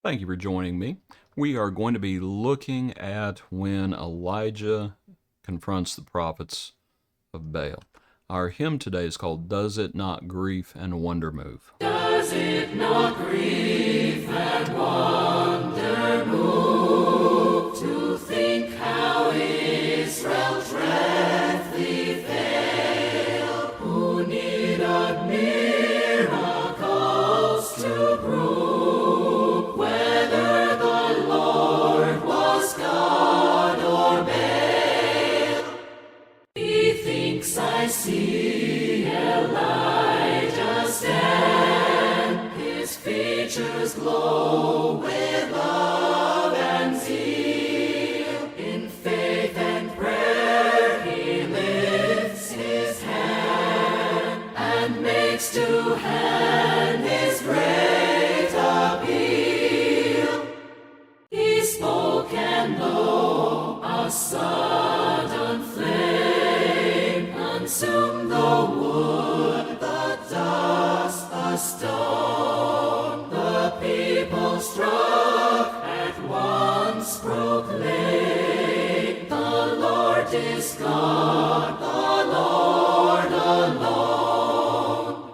Thank you for joining me. We are going to be looking at when Elijah confronts the prophets of Baal. Our hymn today is called Does It Not Grief and Wonder Move? Does it not grieve and wonder move to think how Israel dreadfully failed, who needed miracles to prove whether the Lord was God or Baal? Methinks I see Elijah stand, his features glow with love and zeal. In faith and prayer he lifts his hand and makes to heaven his great appeal. He spoke and lo, a sudden flame consumed the wood, the dust, the stone. The people struck at once proclaim, the Lord is God, the Lord alone.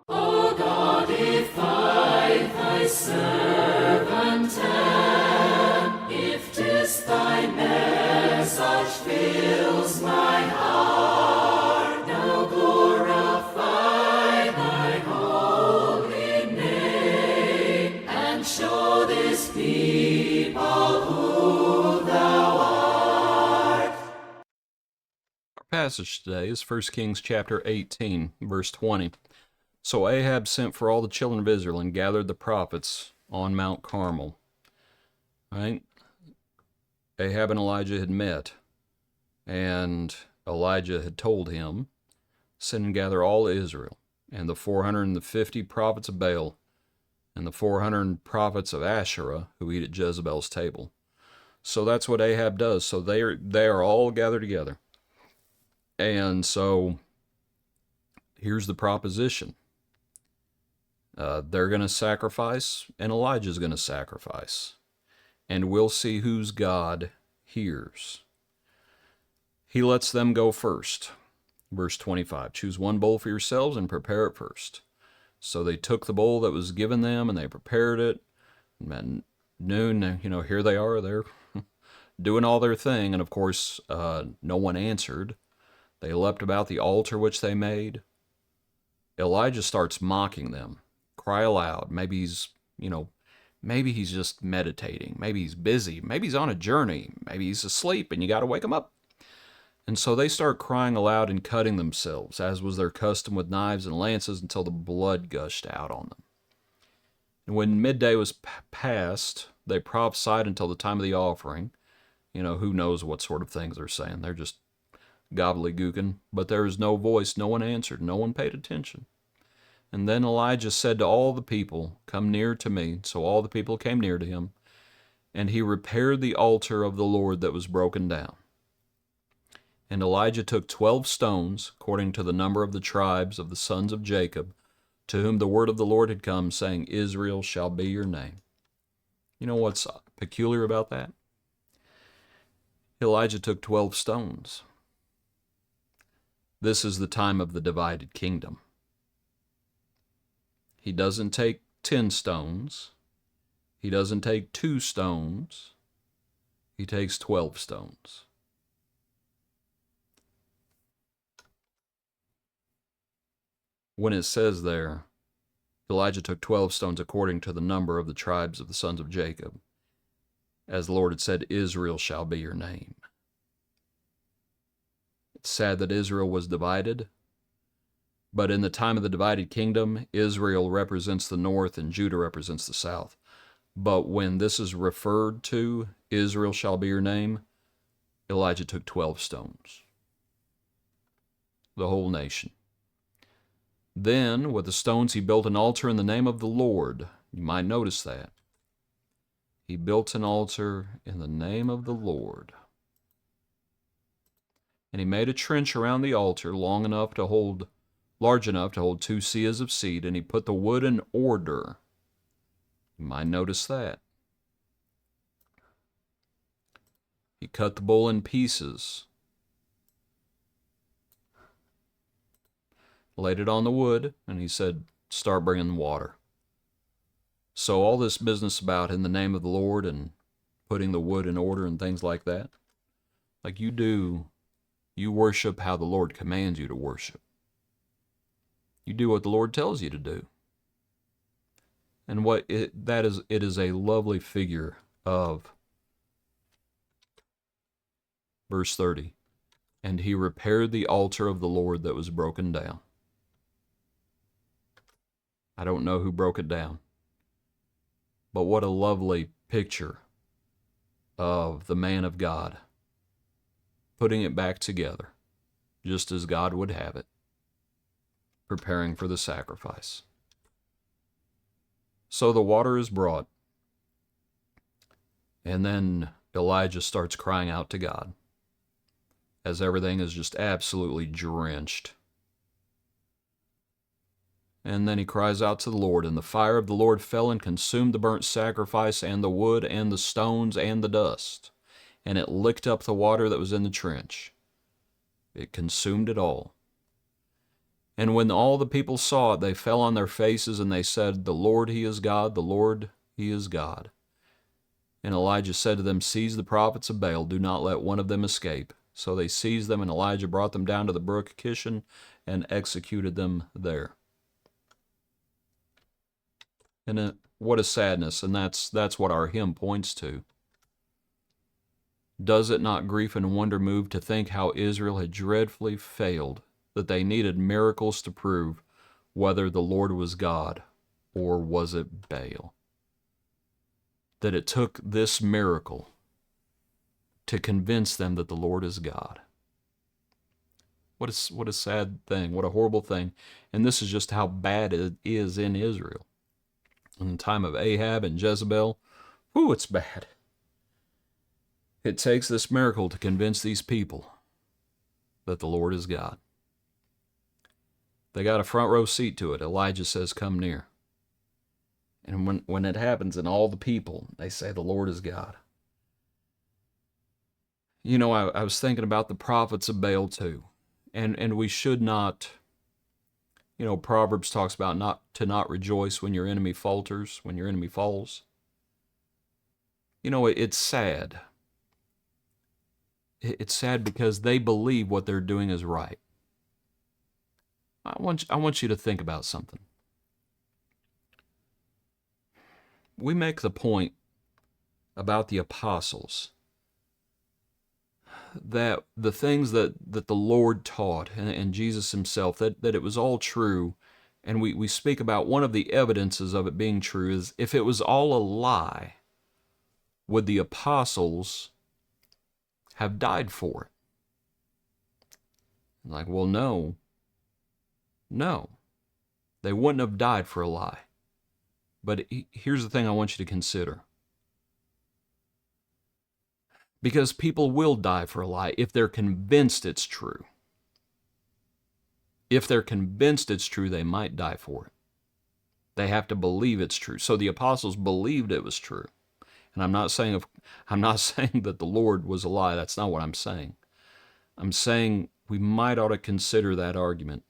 O God, if I thy servant am, if 'tis thy message fills my heart, now glorify thy holy name, and show this people who thou art. Our passage today is 1 Kings chapter 18, verse 20. So Ahab sent for all the children of Israel and gathered the prophets on Mount Carmel. Right? Ahab and Elijah had met, and Elijah had told him, send and gather all Israel, and the 450 prophets of Baal, and the 400 prophets of Asherah who eat at Jezebel's table. So that's what Ahab does. So they are all gathered together. And so here's the proposition. They're going to sacrifice, and Elijah's going to sacrifice. And we'll see whose God hears. He lets them go first. Verse 25, choose one bowl for yourselves and prepare it first. So they took the bowl that was given them and they prepared it. And at noon, here they are. They're doing all their thing. And of course, no one answered. They leapt about the altar which they made. Elijah starts mocking them. Cry aloud. Maybe he's just meditating. Maybe he's busy. Maybe he's on a journey. Maybe he's asleep and you got to wake him up. And so they start crying aloud and cutting themselves, as was their custom, with knives and lances until the blood gushed out on them. And when midday was past, they prophesied until the time of the offering. Who knows what sort of things they're saying. They're just gobbledygooking. But there was no voice. No one answered. No one paid attention. And then Elijah said to all the people, come near to me. So all the people came near to him. And he repaired the altar of the Lord that was broken down. And Elijah took 12 stones, according to the number of the tribes of the sons of Jacob, to whom the word of the Lord had come, saying, Israel shall be your name. You know what's peculiar about that? Elijah took 12 stones. This is the time of the divided kingdom. He doesn't take 10 stones. He doesn't take 2 stones. He takes 12 stones. When it says there, Elijah took 12 stones according to the number of the tribes of the sons of Jacob, as the Lord had said, Israel shall be your name. It's sad that Israel was divided, but in the time of the divided kingdom, Israel represents the north and Judah represents the south. But when this is referred to, Israel shall be your name, Elijah took 12 stones. The whole nation. Then, with the stones, he built an altar in the name of the Lord. You might notice that. He built an altar in the name of the Lord. And he made a trench around the altar large enough to hold 2 seahs of seed, and he put the wood in order. You might notice that. He cut the bull in pieces, laid it on the wood, and he said, start bringing water. So all this business about in the name of the Lord and putting the wood in order and things like that, like you do, you worship how the Lord commands you to worship. You do what the Lord tells you to do. And it is a lovely figure of verse 30. And he repaired the altar of the Lord that was broken down. I don't know who broke it down, but what a lovely picture of the man of God putting it back together, just as God would have it, preparing for the sacrifice. So the water is brought, and then Elijah starts crying out to God as everything is just absolutely drenched. And then he cries out to the Lord, and the fire of the Lord fell and consumed the burnt sacrifice and the wood and the stones and the dust, and it licked up the water that was in the trench. It consumed it all. And when all the people saw it, they fell on their faces, and they said, the Lord, he is God, the Lord, he is God. And Elijah said to them, seize the prophets of Baal, do not let one of them escape. So they seized them, and Elijah brought them down to the brook Kishon and executed them there. And what a sadness, and that's what our hymn points to. Does it not grief and wonder move to think how Israel had dreadfully failed, that they needed miracles to prove whether the Lord was God or was it Baal? That it took this miracle to convince them that the Lord is God. What a sad thing, what a horrible thing. And this is just how bad it is in Israel. In the time of Ahab and Jezebel, it's bad. It takes this miracle to convince these people that the Lord is God. They got a front row seat to it. Elijah says, come near. And when it happens and all the people, they say the Lord is God. You know, I was thinking about the prophets of Baal too. And we should not, you know, Proverbs talks about not rejoice when your enemy falters, when your enemy falls. You know, it's sad. It's sad because they believe what they're doing is right. I want you to think about something. We make the point about the apostles that the things that the Lord taught and Jesus himself, that it was all true. And we speak about one of the evidences of it being true is if it was all a lie, would the apostles have died for it? Like, well, no. They wouldn't have died for a lie. But here's the thing I want you to consider. Because people will die for a lie if they're convinced it's true. If they're convinced it's true, they might die for it. They have to believe it's true. So the apostles believed it was true. And I'm not saying that the Lord was a lie. That's not what I'm saying. I'm saying we might ought to consider that argument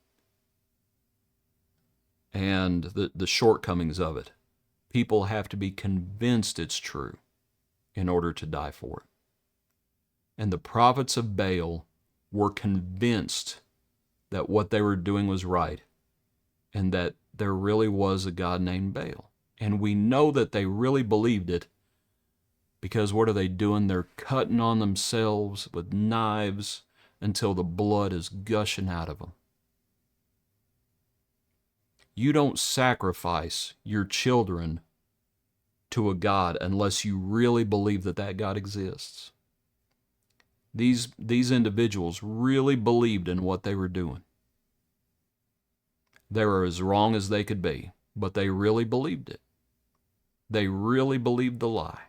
and the shortcomings of it. People have to be convinced it's true in order to die for it. And the prophets of Baal were convinced that what they were doing was right and that there really was a God named Baal. And we know that they really believed it because what are they doing? They're cutting on themselves with knives until the blood is gushing out of them. You don't sacrifice your children to a God unless you really believe that that God exists. These individuals really believed in what they were doing. They were as wrong as they could be, but they really believed it. They really believed the lie.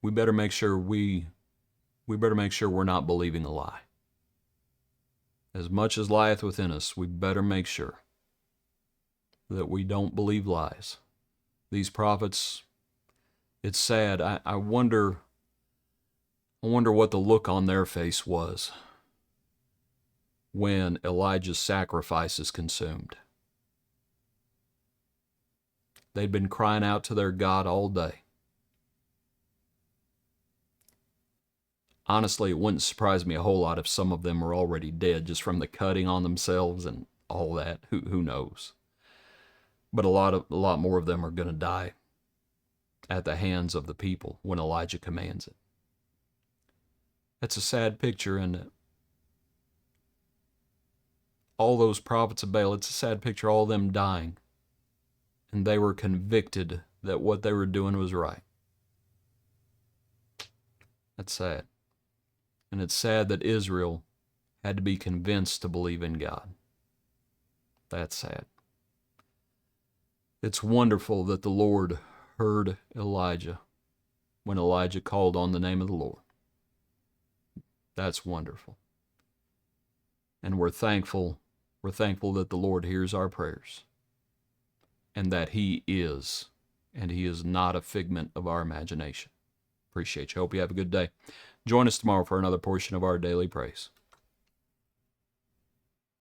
We better make sure we're not believing a lie. As much as lieth within us, we better make sure. that we don't believe lies. These prophets, it's sad. I wonder what the look on their face was when Elijah's sacrifice is consumed. They'd been crying out to their God all day. Honestly, it wouldn't surprise me a whole lot if some of them were already dead just from the cutting on themselves and all that. Who knows? But a lot more of them are going to die at the hands of the people when Elijah commands it. That's a sad picture, isn't it? All those prophets of Baal, it's a sad picture, all of them dying. And they were convicted that what they were doing was right. That's sad. And it's sad that Israel had to be convinced to believe in God. That's sad. It's wonderful that the Lord heard Elijah when Elijah called on the name of the Lord. That's wonderful. And we're thankful that the Lord hears our prayers and that He is not a figment of our imagination. Appreciate you. Hope you have a good day. Join us tomorrow for another portion of our daily praise.